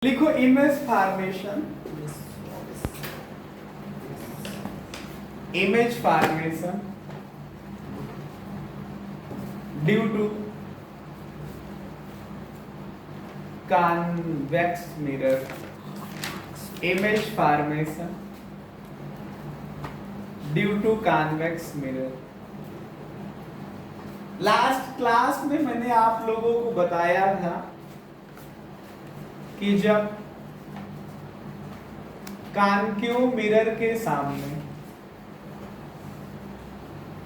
लिखो image formation. Image formation due to convex mirror. Image formation due to convex mirror. Last class में मैंने आप लोगों को बताया था कि जब कॉन्केव मिरर के सामने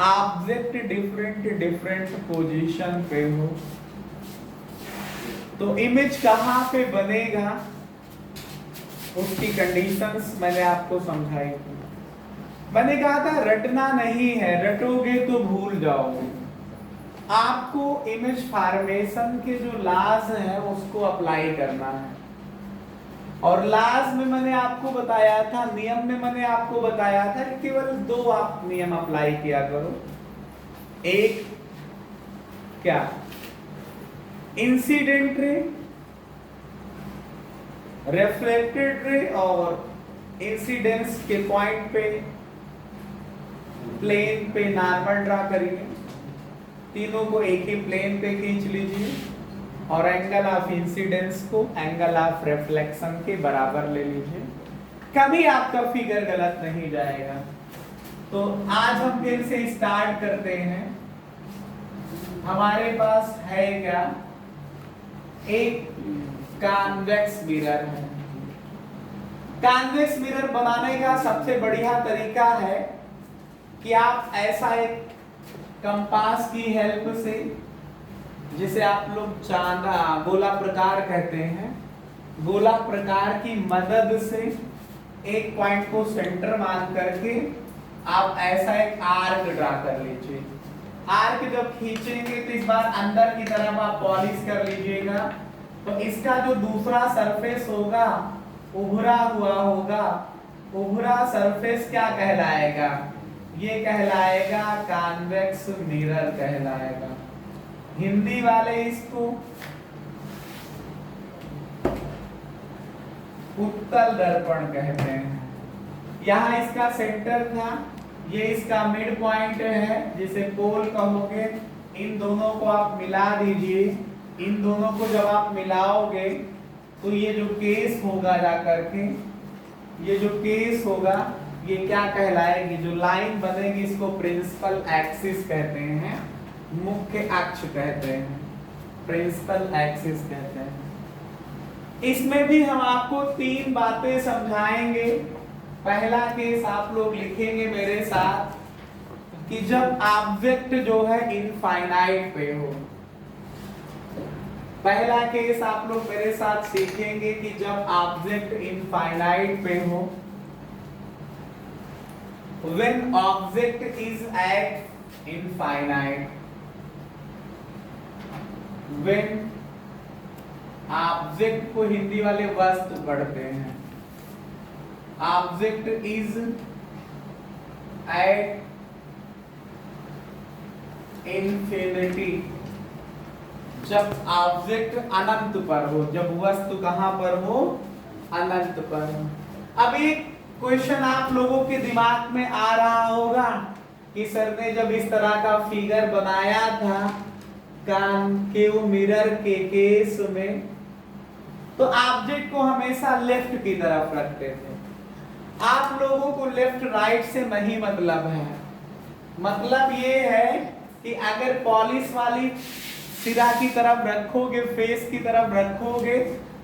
ऑब्जेक्ट डिफरेंट पोजीशन पे हो तो इमेज कहां पे बनेगा, उसकी कंडीशंस मैंने आपको समझाई थी। मैंने कहा था रटना नहीं है, रटोगे तो भूल जाओगे। आपको इमेज फॉर्मेशन के जो लॉज हैं उसको अप्लाई करना है। और लॉज में मैंने आपको बताया था, नियम में मैंने आपको बताया था कि केवल दो आप नियम अप्लाई किया करो। एक क्या, इंसिडेंट रे, रिफ्लेक्टेड रे और इंसिडेंस के पॉइंट पे प्लेन पे नॉर्मल ड्रा करिए। तीनों को एक ही प्लेन पे खींच लीजिए और एंगल ऑफ इंसिडेंस को एंगल ऑफ रिफ्लेक्शन के बराबर ले लीजिए। कभी आपका फिगर गलत नहीं जाएगा। तो आज हम फिर से स्टार्ट करते हैं। हमारे पास है क्या, एक कॉन्वेक्स मिरर है। कॉन्वेक्स मिरर बनाने का सबसे बढ़िया तरीका है कि आप ऐसा एक कंपास की हेल्प से, जिसे आप लोग चांदा गोला प्रकार कहते हैं, गोला प्रकार की मदद से एक पॉइंट को सेंटर मान करके आप ऐसा एक आर्क ड्रा कर लीजिए। आर्क जब खींचेंगे तो इस बार अंदर की तरफ आप पॉलिश कर लीजिएगा, तो इसका जो दूसरा सरफेस होगा उभरा हुआ होगा। उभरा सरफेस क्या कहलाएगा, ये कहलाएगा कॉन्वेक्स मिरर कहलाएगा। हिंदी वाले इसको उत्तल दर्पण कहते हैं। यहाँ इसका सेंटर था, ये इसका मिड पॉइंट है जिसे पोल कहोगे। इन दोनों को आप मिला दीजिए। इन दोनों को जब आप मिलाओगे तो ये जो केस होगा जाकर के, ये जो केस होगा ये क्या कहलाएगी, जो लाइन बनेगी इसको प्रिंसिपल एक्सिस कहते हैं, मुख्य अक्ष कहते हैं, प्रिंसिपल एक्सिस कहते हैं। इसमें भी हम आपको तीन बातें समझाएंगे। पहला केस आप लोग लिखेंगे मेरे साथ कि जब ऑब्जेक्ट जो है इनफाइनाइट पे हो। पहला केस आप लोग मेरे साथ सीखेंगे कि जब ऑब्जेक्ट इनफाइनाइट पे हो, when object is at infinite, when object को हिंदी वाले वस्तु पढ़ते हैं, ऑब्जेक्ट इज एट इंफिनिटी, जब ऑब्जेक्ट अनंत पर हो, जब वस्तु कहां पर हो, अनंत पर हो। अब एक क्वेश्चन आप लोगों के दिमाग में आ रहा होगा कि सर ने जब इस तरह का फिगर बनाया था कॉन्केव मिरर के केस में, तो ऑब्जेक्ट को हमेशा लेफ्ट की तरफ रखते थे। आप लोगों को लेफ्ट राइट से नहीं मतलब है। मतलब ये है कि अगर पॉलिश वाली सिरा की तरफ रखोगे, फेस की तरफ रखोगे,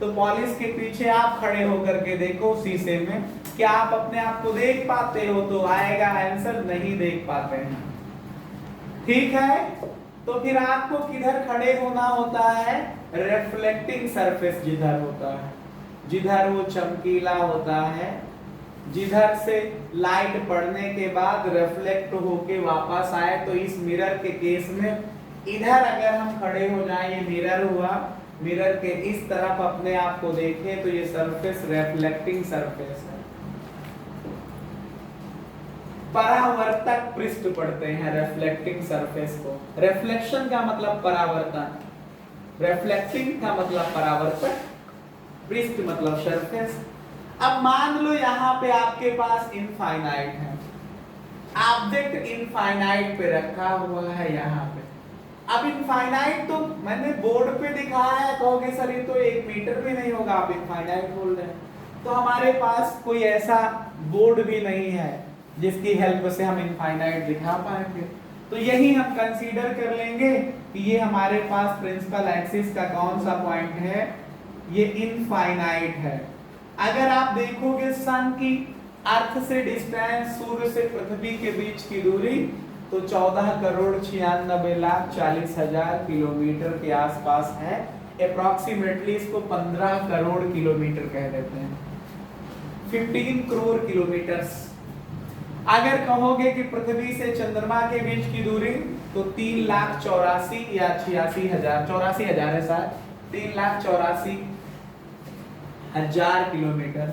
तो पॉलिश के पीछे आप खड़े होकर के देखो शीशे में, क्या आप अपने आप को देख पाते हो, तो आएगा आंसर नहीं देख पाते हैं। ठीक है, तो फिर आपको किधर खड़े होना होता है, रिफ्लेक्टिंग सरफेस जिधर होता है, जिधर वो चमकीला होता है, जिधर से लाइट पड़ने के बाद रिफ्लेक्ट होके वापस आए। तो इस मिरर के केस में इधर अगर हम खड़े हो जाएं, ये मिरर हुआ, मिरर के इस तरफ अपने आप को देखें तो ये सरफेस रिफ्लेक्टिंग सरफेस है। परावर्तक पृष्ठ पढ़ते हैं रिफ्लेक्टिंग सरफेस को। रिफ्लेक्शन का मतलब परावर्तन, रिफ्लेक्टिंग का मतलब परावर्तक, पृष्ठ मतलब सरफेस। अब मान लो यहाँ पे आपके पास इनफाइनाइट है, ऑब्जेक्ट इनफाइनाइट पे रखा हुआ है यहाँ पे। अब इनफाइनाइट तो मैंने बोर्ड पे दिखाया है, कहोगे सर ये तो 1 मीटर भी नहीं होगा, आप इनफाइनाइट बोल रहे हैं। तो हमारे पास कोई ऐसा बोर्ड भी नहीं है जिसकी हेल्प से हम इनफाइनाइट दिखा पाएंगे। तो यही हम कंसीडर कर लेंगे कि ये हमारे पास प्रिंसिपल एक्सिस का कौन सा पॉइंट है, ये इनफाइनाइट है। अगर आप देखोगे सन की अर्थ से डिस्टेंस, सूर्य से पृथ्वी के बीच की दूरी, तो 14,96,40,000 किलोमीटर के आसपास है। अप्रॉक्सीमेटली इसको 15 करोड़ किलोमीटर कह देते हैं, 15 करोड़ किलोमीटर्स। अगर कहोगे कि पृथ्वी से चंद्रमा के बीच की दूरी, तो 3,84,000 या 86,000, 84,000 है शायद, 3,84,000 किलोमीटर।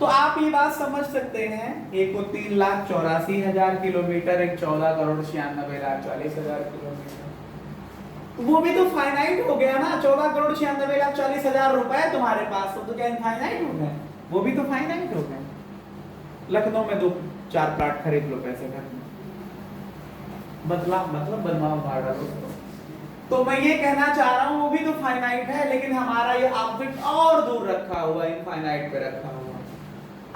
तो आप ये बात समझ सकते हैं, एक को 3,84,000 किलोमीटर, एक 14,96,40,000 किलोमीटर। वो भी तो फाइनाइट हो गया ना, 14,96,40,000 रुपए तुम्हारे पास, तो क्या इनफाइनाइट हो गए? वो भी तो फाइनाइट हो गए। लखनऊ में 2-4 प्लाट खरीद लो पैसे घर में, मतलब बनवाओ भाड़ा लो। तो मैं ये कहना चाह रहा हूं वो भी तो फाइनाइट है, लेकिन हमारा ये ऑब्जेक्ट और दूर रखा हुआ, इनफाइनाइट पे रखा हुआ।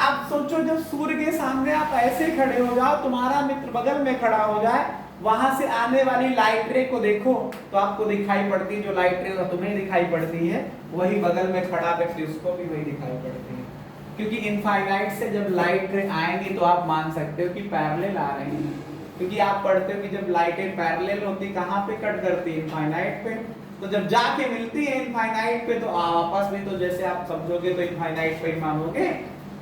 अब सोचो जब सूर्य के सामने आप ऐसे खड़े हो जाओ, तुम्हारा मित्र बगल में खड़ा हो जाए, वहां से आने वाली लाइट रे को देखो तो आपको दिखाई पड़ती है, जो लाइट रे तुम्हें दिखाई पड़ती है वही बगल में खड़ा व्यक्ति उसको भी वही दिखाई पड़ती है। क्योंकि इनफाइनाइट से जब लाइट रे आएंगी तो आप मान सकते हो कि पैरेलल आ रही हैं, क्योंकि आप पढ़ते हो कि जब लाइटें पैरेलल होती कहां पे कट करती है? इनफाइनाइट पे। तो जब जाके मिलती है इनफाइनाइट पे तो आपस में, तो जैसे आप समझोगे तो इनफाइनाइट पे ही मानोगे,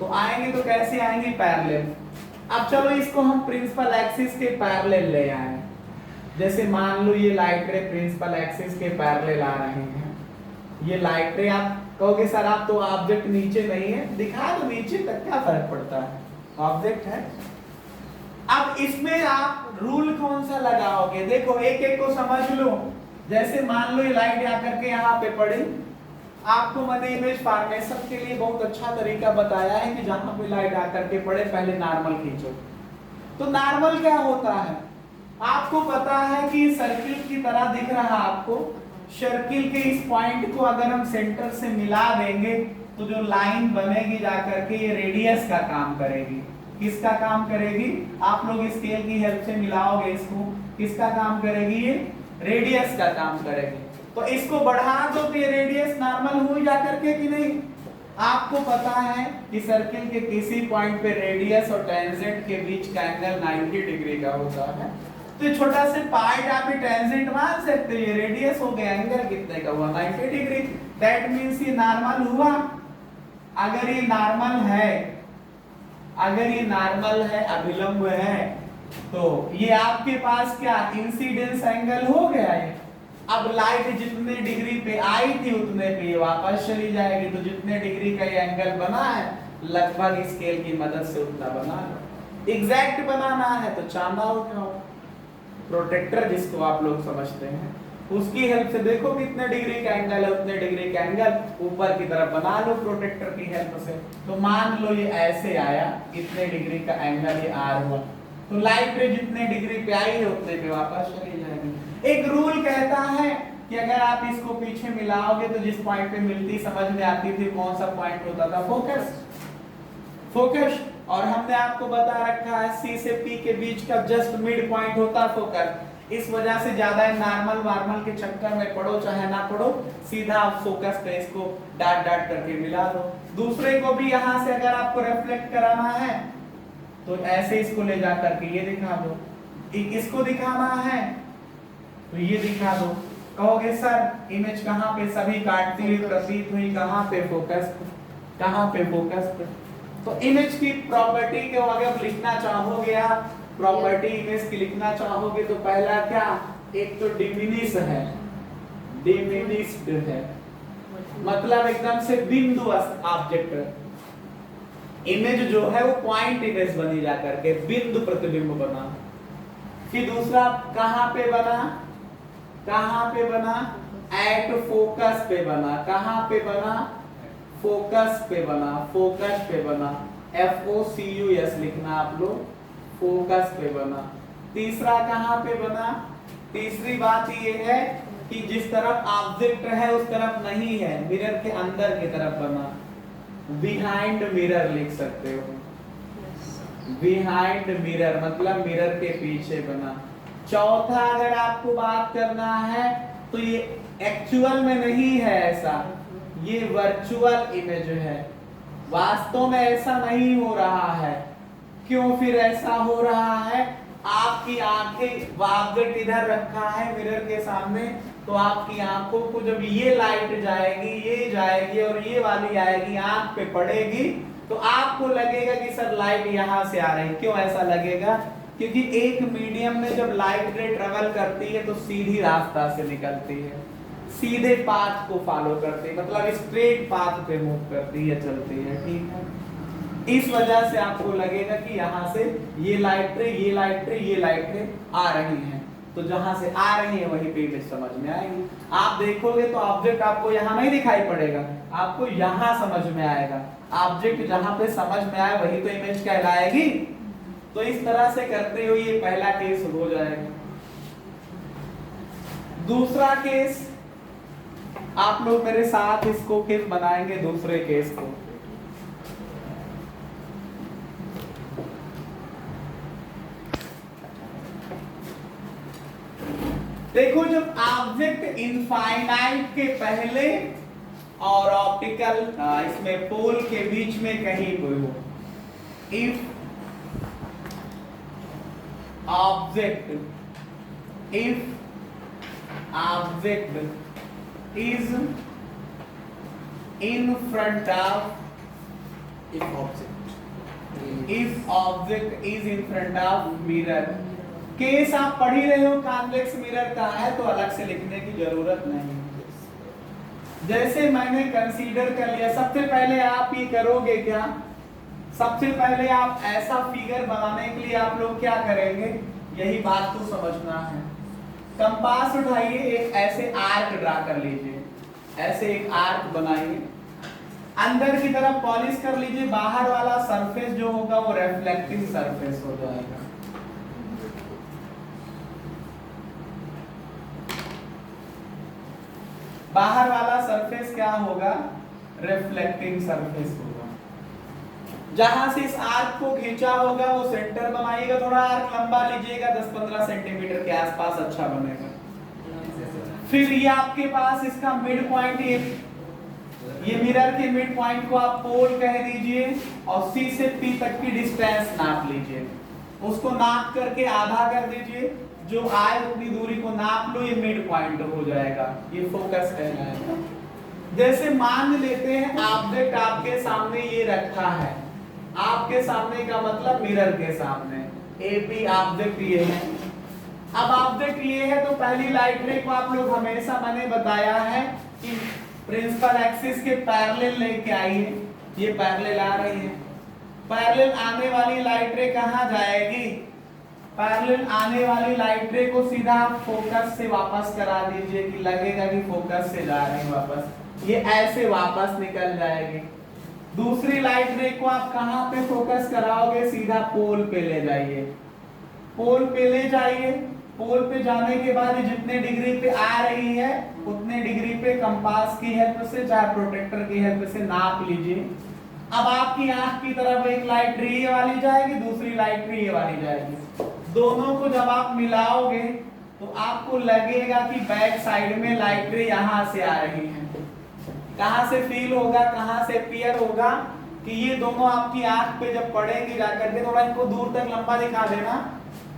तो आएंगे तो कैसे आएंगे? पैरेलल। अब चलो इसको हम प्रिंसिपल एक्सिस के पैरेलल ले आए। जैसे मान लो ये लाइट रे प्रिंसिपल एक्सिस के पैरेलल आ रहे हैं, ये लाइट रे, आप कहोगे सर आप तो ऑब्जेक्ट नीचे नहीं है, दिखा दो नीचे तक, क्या फर्क पड़ता है, ऑब्जेक्ट है। अब इसमें आप रूल कौन सा लगाओगे? देखो एक एक को समझ लो। जैसे मान लो ये लाइट आकर के यहाँ पे पड़ी, आपको मैंने इमेज फॉर्मेशन के लिए बहुत अच्छा तरीका बताया है कि जहां पे लाइट आकर के पड़े पहले नॉर्मल खींचो। तो नॉर्मल क्या होता है? आपको पता है कि सर्किल की तरह दिख रहा आपको, सर्किल के इस पॉइंट को अगर हम सेंटर से मिला देंगे तो जो लाइन बनेगी जाकर के ये रेडियस का काम करेगी। किसका काम करेगी? आप लोग स्केल की हेल्प से मिलाओगे इसको, किसका काम करेगी? ये रेडियस का काम करेगी। तो इसको बढ़ा दो तो ये रेडियस नॉर्मल हुई जाकर के कि नहीं? आपको पता है कि सर्किल के किसी पॉइंट पे रेडियस और टेंजेंट के बीच का एंगल 90 डिग्री का होता है। तो छोटा से पार्ट आप टेंजेंट मान सकते हो, ये रेडियस हो गया, एंगल कितने का हुआ? 90 डिग्री। दैट मींस ये नॉर्मल हुआ। अगर ये नॉर्मल है, अगर ये नॉर्मल है, अभिलंब है, तो ये आपके पास क्या इंसिडेंस एंगल हो गया है। अब लाइट जितने डिग्री पे आई थी उतने पे वापस चली जाएगी, तो जितने डिग्री का ये एंगल बना है लगभग स्केल की मदद से उतना बना लो। एग्जैक्ट बनाना है तो चांदा उठाओ, प्रोटेक्टर जिसको आप लोग समझते हैं, उसकी हेल्प से देखो कितने डिग्री का एंगल है, उतने डिग्री का एंगल ऊपर की तरफ बना लो प्रोटेक्टर की हेल्प से। तो मान लो ये ऐसे आया, इतने डिग्री का एंगल ये आर हुआ, तो लाइट रे जितने डिग्री पे आई है उतने पे वापस चली जाएगी। एक रूल कहता है कि अगर आप इसको पीछे मिलाओगे तो जिस पॉइंट पे मिलती समझ में आती थी, कौन सा पॉइंट होता था? फोकस। फोकस। और हमने आपको बता रखा है सी से पी के बीच का जस्ट मिड पॉइंट होता है फोकस। इस वजह से ज्यादा नॉर्मल वार्मल के चक्कर में पड़ो चाहे ना पड़ो, सीधा आप फोकस पे इसको डाट डाट करके मिला दो। दूसरे को भी यहाँ से अगर आपको रिफ्लेक्ट कराना है तो ऐसे इसको ले जा करके ये दिखा दो, इसको दिखाना है तो ये दिखा दो। कहोगे सर इमेज कहाँ पे सभी काटती हुई प्रतीत हुई, कहाँ पे? फोकस। कहाँ पे? फोकस पे। तो इमेज की प्रॉपर्टी को अगर लिखना चाहोगे आप, प्रॉपर्टी इमेज की लिखना चाहोगे तो पहला क्या? एक तो डिमिनिश है, डिमिनिश्ड है, मतलब एकदम से बिंदु ऑब्जेक्ट। इमेज जो है वो पॉइंट इमेज बनी जाकर के बिंदु प्रतिबिंब बना। फिर दूसरा कहां पे बना? कहां पे बना? एट फोकस पे बना, कहां पे बना, फोकस पे बना, फोकस पे बना, FOCUS लिखना आप लोग, फोकस पे बना। तीसरा कहां पे बना, तीसरी बात ये है कि जिस तरफ ऑब्जेक्ट है उस तरफ नहीं है, मिरर के अंदर की तरफ बना, बिहाइंड मिरर लिख सकते हो, बिहाइंड मिरर मतलब मिरर के पीछे बना। चौथा अगर आपको बात करना है तो ये एक्चुअल में नहीं है ऐसा, ये वर्चुअल इमेज है, वास्तव में ऐसा नहीं हो रहा है। क्यों फिर ऐसा हो रहा है, आपकी आंखें, ऑब्जेक्ट इधर रखा है मिरर के सामने, तो आपकी आंखों को जब ये लाइट जाएगी, ये जाएगी और ये वाली आएगी, आंख पे पड़ेगी, तो आपको लगेगा कि सर लाइट यहां से आ रही है। क्यों ऐसा लगेगा, क्योंकि एक मीडियम में जब लाइट रे ट्रेवल करती है तो सीधी रास्ता से निकलती है, सीधे पाथ को फॉलो करती है, मतलब स्ट्रेट पाथ पे मूव करती है, चलती है, ठीक है। इस वजह से आपको लगेगा कि यहाँ से ये लाइट रे, ये लाइट रे, ये लाइट रे आ रही हैं, तो जहां से आ रही है वहीं पे इमेज समझ में आएगी। आप देखोगे तो ऑब्जेक्ट आपको यहाँ नहीं दिखाई पड़ेगा, आपको यहाँ समझ में आएगा। ऑब्जेक्ट जहां पे समझ में आए वही तो इमेज कहलाएगी। तो इस तरह से करते हुए ये पहला केस हो जाएगा। दूसरा केस आप लोग मेरे साथ इसको केस बनाएंगे, दूसरे केस को। देखो जब ऑब्जेक्ट इनफाइनाइट के पहले और ऑप्टिकल इसमें पोल के बीच में कहीं कोई हो, if object is in front of, if object is in front of mirror, case आप पढ़ ही रहे हो, कॉन्वेक्स मिरर का है तो अलग से लिखने की जरूरत नहीं। जैसे मैंने कंसीडर कर लिया, सबसे पहले आप ये करोगे क्या, सबसे पहले आप ऐसा फिगर बनाने के लिए आप लोग क्या करेंगे, यही बात को समझना है। कंपास उठाइए, एक ऐसे आर्क ड्रा कर लीजिए, ऐसे एक आर्क बनाइए, अंदर की तरफ पॉलिश कर लीजिए, बाहर वाला सरफेस जो होगा वो रिफ्लेक्टिंग सरफेस हो जाएगा। बाहर वाला सरफेस क्या होगा, रिफ्लेक्टिंग सरफेस होगा। जहां से इस आर्क को खींचा होगा वो सेंटर बनाइएगा, थोड़ा आर्क लंबा लीजिएगा, 10-15 सेंटीमीटर के आसपास अच्छा बनेगा। फिर ये आपके पास इसका मिड पॉइंट, ये मिरर के मिड पॉइंट को आप पोल कह दीजिए और C से P तक की डिस्टेंस नाप लीजिए, उसको नाप करके आधा कर दीजिए, जो आए उतनी दूरी को नाप लो, ये मिड पॉइंट हो जाएगा, ये फोकस कहलाएगा। जैसे मान लेते हैं ऑब्जेक्ट आपके सामने ये रखा है, आपके सामने का मतलब मिरर के सामने, AP ऑब्जेक्ट ये है। अब ऑब्जेक्ट ये है तो पहली लाइट रे को आप लोग हमेशा मैंने बताया है कि प्रिंसिपल एक्सिस के पैरेलल लेके आइए, ये पैरेलल आ रही है, पैरेलल आने वाली लाइट रे कहां जाएगी, पैरेलल आने वाली लाइट रे को सीधा फोकस से वापस करा दीजिए कि लगेगा कि फोकस से जा रही है वापस, ये ऐसे वापस निकल जाएगी। दूसरी लाइट रे को आप कहां पे फोकस कराओगे, सीधा पोल पे ले जाइए, पोल पे ले जाइए, पोल पे जाने के बाद जितने डिग्री पे आ रही है उतने डिग्री पे कंपास की हेल्प से, चाहे प्रोटेक्टर की हेल्प से नाप लीजिए। अब आपकी आंख की तरफ एक लाइट रे ये वाली जाएगी, दूसरी लाइट रे ये वाली जाएगी, दोनों को जब आप मिलाओगे तो आपको लगेगा कि बैक साइड में लाइट रे यहां से आ रही है। कहां से फील होगा, कहां से अपीयर होगा कि ये दोनों आपकी आंख पे जब पड़ेंगे जाकर के, थोड़ा इनको दूर तक लंबा दिखा देना,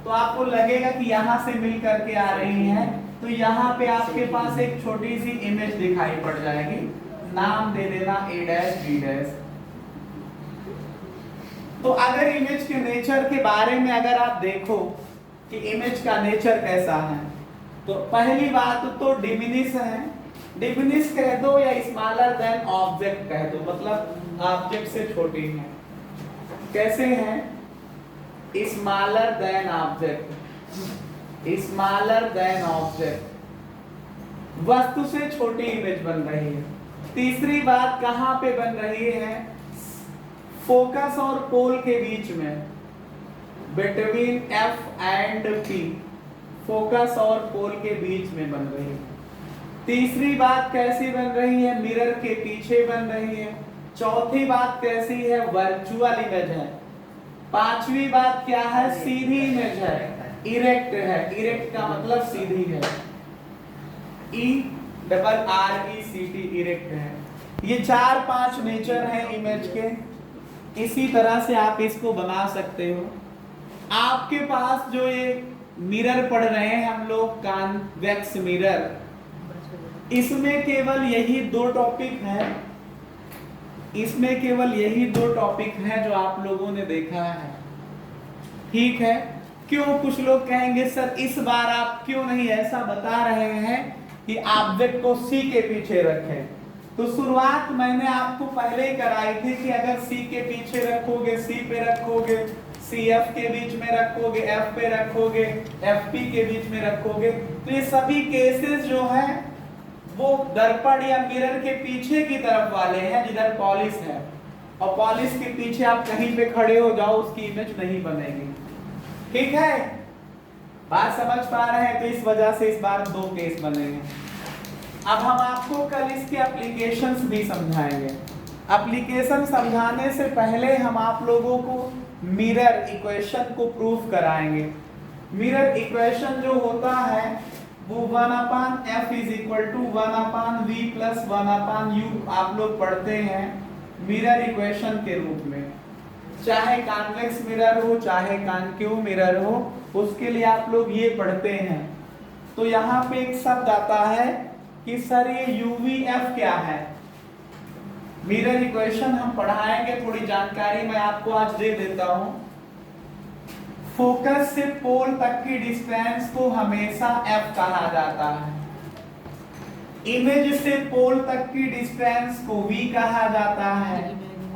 तो आपको लगेगा कि यहां से मिल करके आ रही है। तो यहाँ पे आपके पास एक छोटी सी इमेज दिखाई पड़ जाएगी, नाम दे देना A', B'। तो अगर इमेज के नेचर के बारे में अगर आप देखो कि इमेज का नेचर कैसा है, तो पहली बात तो डिमिनिश है, डिमिनिश कह दो या स्मॉलर देन ऑब्जेक्ट कह दो, मतलब ऑब्जेक्ट से छोटी है। कैसे है, smaller than object, smaller than object. वस्तु से छोटी इमेज बन रही है। तीसरी बात कहां पे बन रही है? फोकस और पोल के बीच में, between F and P, focus और पोल के बीच में बन रही है। तीसरी बात कैसी बन रही है? मिरर के पीछे बन रही है। चौथी बात कैसी है? वर्चुअल इमेज है। पांचवी बात क्या है? सीधी इमेज है, इरेक्ट है। इरेक्ट का मतलब सीधी है, ERRECT, इरेक्ट है। ये 4-5 नेचर है इमेज के। इसी तरह से आप इसको बना सकते हो। आपके पास जो ये मिरर पढ़ रहे हैं हम लोग, कॉन्वेक्स मिरर, इसमें केवल यही 2 टॉपिक है। इसमें केवल यही 2 टॉपिक हैं जो आप लोगों ने देखा है, ठीक है। क्यों? कुछ लोग कहेंगे सर इस बार आप क्यों नहीं ऐसा बता रहे हैं कि ऑब्जेक्ट को सी के पीछे रखें। तो शुरुआत मैंने आपको पहले ही कराई थी कि अगर सी के पीछे रखोगे, सी पे रखोगे, सी एफ के बीच में रखोगे, एफ पे रखोगे, एफ पी के बीच में रखोगे, तो ये सभी केसेस जो है वो दर्पण या मिरर के पीछे की तरफ वाले हैं जिधर पॉलिश है। और पॉलिश के पीछे आप कहीं पे खड़े हो जाओ, उसकी इमेज नहीं बनेगी, ठीक है। बात समझ पा रहे हैं? तो इस वजह से इस बार 2 केस बनेंगे। अब हम आपको कल इसके एप्लीकेशंस भी समझाएंगे। एप्लीकेशन समझाने से पहले हम आप लोगों को मिरर इक्वेशन को प्रूफ कराएंगे। मिरर इक्वेशन जो होता है वो 1/f is equal to 1/v plus 1/u आप लोग पढ़ते हैं मिरर इक्वेशन के रूप में। चाहे कॉन्वेक्स मिरर हो, चाहे कॉनकेव मिरर हो, उसके लिए आप लोग ये पढ़ते हैं। तो यहाँ पे एक शब्द आता है कि सर ये UVF क्या है। मिरर इक्वेशन हम पढ़ाएंगे, थोड़ी जानकारी मैं आपको आज दे देता हूं। फोकस से पोल तक की डिस्टेंस को हमेशा F कहा जाता है। इमेज से पोल तक की डिस्टेंस को V कहा जाता है,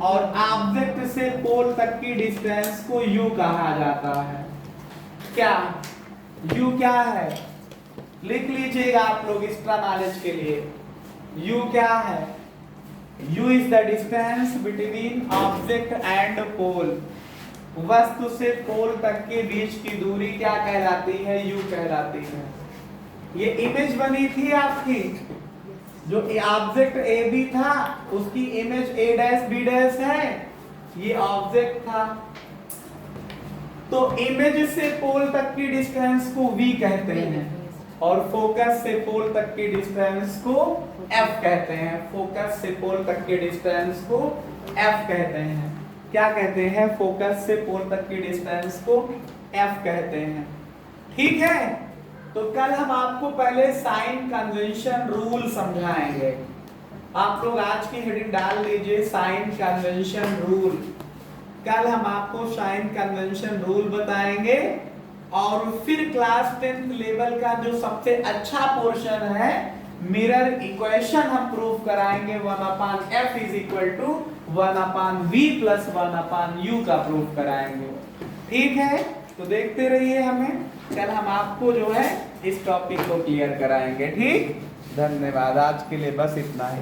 और ऑब्जेक्ट से पोल तक की डिस्टेंस को U कहा जाता है। क्या U क्या है? लिख लीजिएगा आप लोग एक्स्ट्रा नॉलेज के लिए। U क्या है? U is the distance between object and pole. वस्तु से पोल तक के बीच की दूरी क्या कहलाती है? U कहलाती है। ये इमेज बनी थी आपकी, जो ऑब्जेक्ट AB था उसकी इमेज A' B' है, ये ऑब्जेक्ट था। तो इमेज से पोल तक की डिस्टेंस को V कहते हैं, और फोकस से पोल तक की डिस्टेंस को F कहते हैं। फोकस से पोल तक की डिस्टेंस को F कहते हैं। क्या कहते हैं? फोकस से पोल तक की डिस्टेंस को F कहते हैं, ठीक है। तो कल हम आपको पहले साइन कन्वेंशन रूल समझाएंगे। आप लोग आज की हेडिंग डाल लीजिए, साइन कन्वेंशन रूल। कल हम आपको साइन कन्वेंशन रूल बताएंगे, और फिर क्लास 10th लेवल का जो सबसे अच्छा पोर्शन है मिरर इक्वेशन हम प्रूफ कराएंगे। 1/f is equal to 1/v plus 1/u का प्रूफ कराएंगे, ठीक है। तो देखते रहिए हमें, कल हम आपको जो है इस टॉपिक को क्लियर कराएंगे, ठीक। धन्यवाद, आज के लिए बस इतना ही।